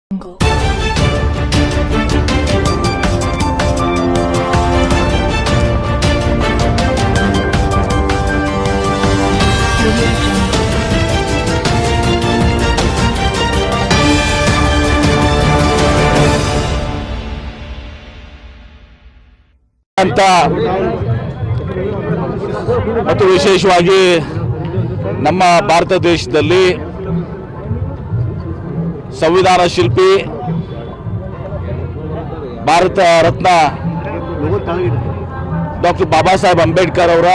ಅಂತ ಮತ್ತು ವಿಶೇಷವಾಗಿ ನಮ್ಮ ಭಾರತ ದೇಶದಲ್ಲಿ ಸಂವಿಧಾನ ಶಿಲ್ಪಿ ಭಾರತ ರತ್ನ ಡಾಕ್ಟರ್ ಬಾಬಾ ಸಾಹೇಬ್ ಅಂಬೇಡ್ಕರ್ ಅವರ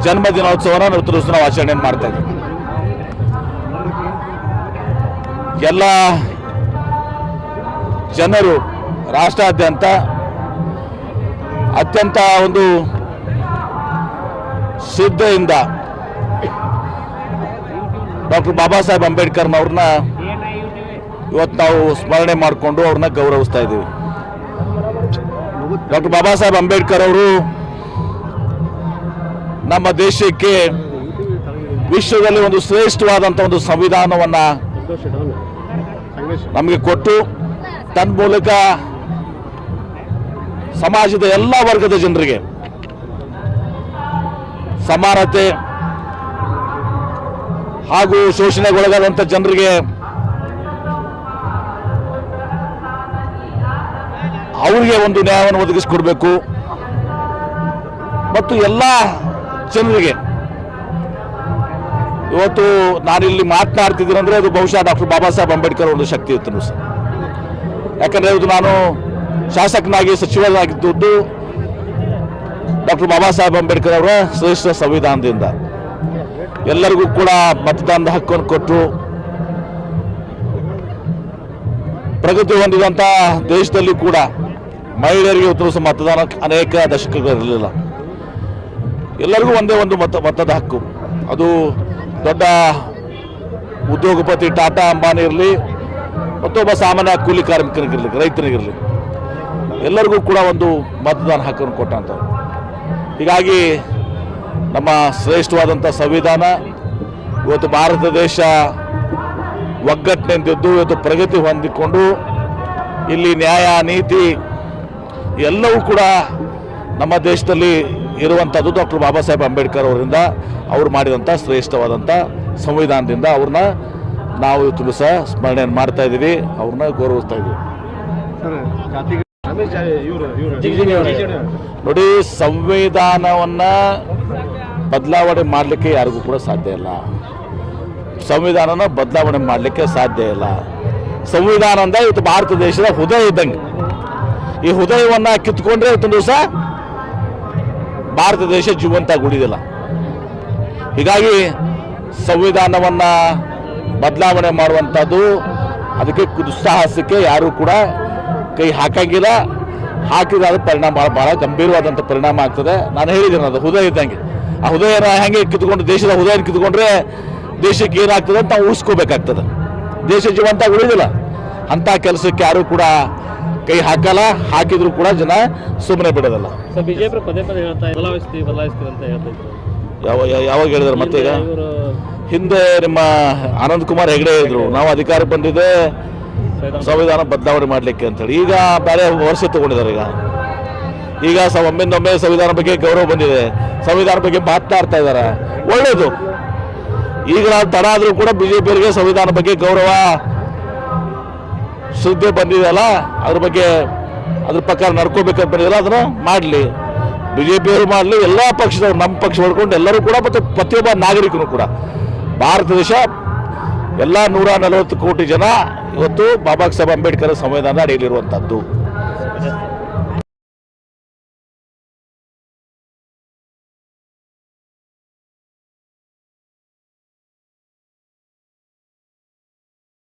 ಜನ್ಮ ದಿನೋತ್ಸವನ ನಾವು ಆಚರಣೆ ಮಾಡ್ತಾ ಇದ್ದೀವಿ. ಎಲ್ಲ ಜನರು ರಾಷ್ಟ್ರಾದ್ಯಂತ ಅತ್ಯಂತ ಒಂದು ಶ್ರದ್ಧೆಯಿಂದ ಡಾಕ್ಟರ್ ಬಾಬಾ ಸಾಹೇಬ್ ಅಂಬೇಡ್ಕರ್ನವ್ರನ್ನ ಇವತ್ತು ನಾವು ಸ್ಮರಣೆ ಮಾಡಿಕೊಂಡು ಅವ್ರನ್ನ ಗೌರವಿಸ್ತಾ ಇದ್ದೀವಿ. ಡಾಕ್ಟರ್ ಬಾಬಾ ಸಾಹೇಬ್ ಅಂಬೇಡ್ಕರ್ ಅವರು ನಮ್ಮ ದೇಶಕ್ಕೆ ವಿಶ್ವದಲ್ಲಿ ಒಂದು ಶ್ರೇಷ್ಠವಾದಂಥ ಒಂದು ಸಂವಿಧಾನವನ್ನು ನಮಗೆ ಕೊಟ್ಟು ತನ್ನ ಮೂಲಕ ಸಮಾಜದ ಎಲ್ಲ ವರ್ಗದ ಜನರಿಗೆ ಸಮಾನತೆ ಹಾಗೂ ಶೋಷಣೆಗೊಳಗಾದಂಥ ಜನರಿಗೆ ಅವರಿಗೆ ಒಂದು ನ್ಯಾಯವನ್ನು ಒದಗಿಸಿಕೊಡ್ಬೇಕು ಮತ್ತು ಎಲ್ಲ ಜನರಿಗೆ ಇವತ್ತು ನಾನಿಲ್ಲಿ ಮಾತನಾಡ್ತಿದ್ದೀನಿ ಅಂದರೆ ಅದು ಬಹುಶಃ ಡಾಕ್ಟರ್ ಬಾಬಾ ಸಾಹೇಬ್ ಅಂಬೇಡ್ಕರ್ ಒಂದು ಶಕ್ತಿ ಇತ್ತು ಸರ್. ಯಾಕಂದರೆ ಇದು ನಾನು ಶಾಸಕನಾಗಿ ಸಚಿವರಾಗಿದ್ದು ಡಾಕ್ಟರ್ ಬಾಬಾ ಸಾಹೇಬ್ ಅಂಬೇಡ್ಕರ್ ಅವರ ಶ್ರೇಷ್ಠ ಸಂವಿಧಾನದಿಂದ ಎಲ್ಲರಿಗೂ ಕೂಡ ಮತದಾನದ ಹಕ್ಕನ್ನು ಕೊಟ್ಟು ಪ್ರಗತಿ ಹೊಂದಿದಂಥ ದೇಶದಲ್ಲಿ ಕೂಡ ಮಹಿಳೆಯರಿಗೆ ಇವತ್ತು ಮತದಾನ ಅನೇಕ ದಶಕಗಳಿರಲಿಲ್ಲ. ಎಲ್ಲರಿಗೂ ಒಂದೇ ಒಂದು ಮತದ ಹಕ್ಕು. ಅದು ದೊಡ್ಡ ಉದ್ಯೋಗಪತಿ ಟಾಟಾ ಅಂಬಾನಿ ಇರಲಿ, ಮತ್ತೊಬ್ಬ ಸಾಮಾನ್ಯ ಕೂಲಿ ಕಾರ್ಮಿಕರಿಗಿರಲಿ, ರೈತರಿಗಿರಲಿ, ಎಲ್ಲರಿಗೂ ಕೂಡ ಒಂದು ಮತದಾನ ಹಕ್ಕನ್ನು ಕೊಟ್ಟಂಥವ್ರು. ಹೀಗಾಗಿ ನಮ್ಮ ಶ್ರೇಷ್ಠವಾದಂಥ ಸಂವಿಧಾನ ಇವತ್ತು ಭಾರತ ದೇಶ ಒಗ್ಗಟ್ಟಿನಿಂದಿದ್ದು ಇವತ್ತು ಪ್ರಗತಿ ಹೊಂದಿಕೊಂಡು ಇಲ್ಲಿ ನ್ಯಾಯ ನೀತಿ ಎಲ್ಲವೂ ಕೂಡ ನಮ್ಮ ದೇಶದಲ್ಲಿ ಇರುವಂಥದ್ದು ಡಾಕ್ಟರ್ ಬಾಬಾ ಸಾಹೇಬ್ ಅಂಬೇಡ್ಕರ್ ಅವರಿಂದ ಅವರು ಮಾಡಿದಂಥ ಶ್ರೇಷ್ಠವಾದಂಥ ಸಂವಿಧಾನದಿಂದ ಅವ್ರನ್ನ ನಾವು ಇವತ್ತು ಸಹ ಸ್ಮರಣೆಯನ್ನು ಮಾಡ್ತಾ ಇದ್ದೀವಿ, ಅವ್ರನ್ನ ಗೌರವಿಸ್ತಾ ಇದ್ದೀವಿ. ನೋಡಿ, ಸಂವಿಧಾನವನ್ನು ಬದಲಾವಣೆ ಮಾಡಲಿಕ್ಕೆ ಯಾರಿಗೂ ಕೂಡ ಸಾಧ್ಯ ಇಲ್ಲ. ಸಂವಿಧಾನನ ಬದಲಾವಣೆ ಮಾಡಲಿಕ್ಕೆ ಸಾಧ್ಯ ಇಲ್ಲ. ಸಂವಿಧಾನ ಅಂದರೆ ಇವತ್ತು ಭಾರತ ದೇಶದ ಹೃದಯ ಇದ್ದಂಗೆ. ಈ ಹೃದಯವನ್ನು ಕಿತ್ಕೊಂಡ್ರೆ ಇವತ್ತು ದಿವಸ ಭಾರತ ದೇಶ ಜೀವಂತ ಉಳಿದಿಲ್ಲ. ಹೀಗಾಗಿ ಸಂವಿಧಾನವನ್ನು ಬದಲಾವಣೆ ಮಾಡುವಂಥದ್ದು ಅದಕ್ಕೆ ದುಸ್ಸಾಹಸಕ್ಕೆ ಯಾರೂ ಕೂಡ ಕೈ ಹಾಕಂಗಿಲ್ಲ. ಹಾಕಿದ್ರೆ ಅದು ಪರಿಣಾಮ ಭಾಳ ಗಂಭೀರವಾದಂಥ ಪರಿಣಾಮ ಆಗ್ತದೆ. ನಾನು ಹೇಳಿದ್ದೀನಿ, ಅದು ಹೃದಯ ಇದ್ದಂಗೆ. ಆ ಹೃದಯನ ಹೆಂಗೆ ಕಿತ್ಕೊಂಡು ದೇಶದ ಹೃದಯ ಕಿತ್ಕೊಂಡ್ರೆ ದೇಶಕ್ಕೆ ಏನಾಗ್ತದೆ ಅಂತ ನಾವು ಉಳಿಸ್ಕೋಬೇಕಾಗ್ತದೆ. ದೇಶ ಜೀವಂತ ಉಳಿದಿಲ್ಲ. ಅಂಥ ಕೆಲಸಕ್ಕೆ ಯಾರೂ ಕೂಡ ಕೈ ಹಾಕಲ್ಲ. ಹಾಕಿದ್ರು ಕೂಡ ಜನ ಸುಮ್ಮನೆ ಬಿಡೋದಲ್ಲ. ಬಿಜೆಪಿ ಪದೇ ಪದೇ ಬದಲಾಯಿಸ್ತೀವಿ ಅಂತ ಹೇಳ್ತಿದ್ರು. ಯಾವಾಗ ಹೇಳಿದ್ರು? ಮತ್ತೆ ಈಗ ಹಿಂದೆ ನಿಮ್ಮ ಆನಂದ್ ಕುಮಾರ್ ಹೆಗಡೆ ಇದ್ರು, ನಾವು ಅಧಿಕಾರ ಬಂದಿದೆ ಸಂವಿಧಾನ ಬದಲಾವಣೆ ಮಾಡಲಿಕ್ಕೆ ಅಂತೇಳಿ. ಈಗ ಬೇರೆ ವರ್ಷ ತಗೊಂಡಿದ್ದಾರೆ. ಈಗ ಒಮ್ಮೆ ಸಂವಿಧಾನ ಬಗ್ಗೆ ಗೌರವ ಬಂದಿದೆ, ಸಂವಿಧಾನ ಬಗ್ಗೆ ಮಾತನಾಡ್ತಾ ಇದ್ದಾರೆ, ಒಳ್ಳೇದು. ಈಗ ನಾವು ತಡ ಆದರೂ ಕೂಡ ಬಿಜೆಪಿಯವರಿಗೆ ಸಂವಿಧಾನ ಬಗ್ಗೆ ಗೌರವ ಶ್ರದ್ಧೆ ಬಂದಿದೆಯಲ್ಲ, ಅದ್ರ ಪ್ರಕಾರ ನಡ್ಕೋಬೇಕಂತ ಬಂದಿದೆಯಲ್ಲ, ಅದನ್ನು ಮಾಡಲಿ. ಬಿಜೆಪಿಯವರು ಮಾಡಲಿ, ಎಲ್ಲ ಪಕ್ಷದವರು, ನಮ್ಮ ಪಕ್ಷ ಹೊಡ್ಕೊಂಡು ಎಲ್ಲರೂ ಕೂಡ, ಮತ್ತು ಪ್ರತಿಯೊಬ್ಬ ನಾಗರಿಕನು ಕೂಡ. ಭಾರತ ದೇಶ ಎಲ್ಲ 140 ಕೋಟಿ ಜನ ಇವತ್ತು ಬಾಬಾ ಸಾಹೇಬ್ ಅಂಬೇಡ್ಕರ್ ಸಂವಿಧಾನ ಅಡಿಯಲ್ಲಿರುವಂಥದ್ದು.